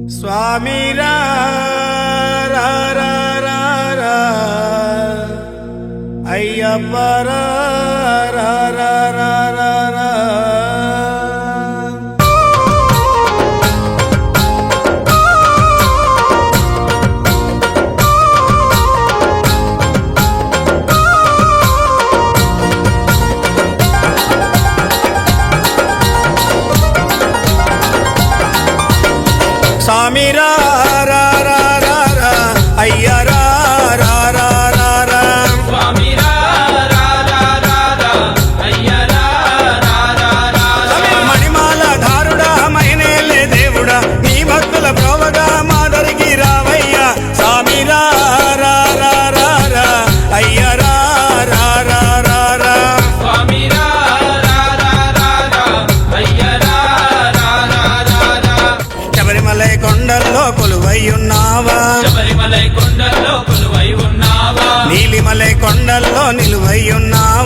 స్వామి రా రా రా రా రా అయ్యప్ప రా రా రా రా రా రా. స్వామి రా రా రా రా రా అయ్య రా రా రా రా రా. స్వామి రా రా రా రా రా అయ్య రా రా రా రా రా. మణిమాల ధారుడా మైనేలే దేవుడా నీ భక్తుల ప్రోవగా మాదరికి రావయ్యా. స్వామి రా రా రా రా రా అయ్య రా రా రా రా రా. స్వామి రా రా రా రా రా అయ్య రా రా రా రా రా. శబరిమలై కొండల్లో కొలువై ఉన్నావా, శబరిమలై కొండల్లో కొలువై ఉన్నావా, నీలిమలై కొండల్లో నిలువై ఉన్నావా.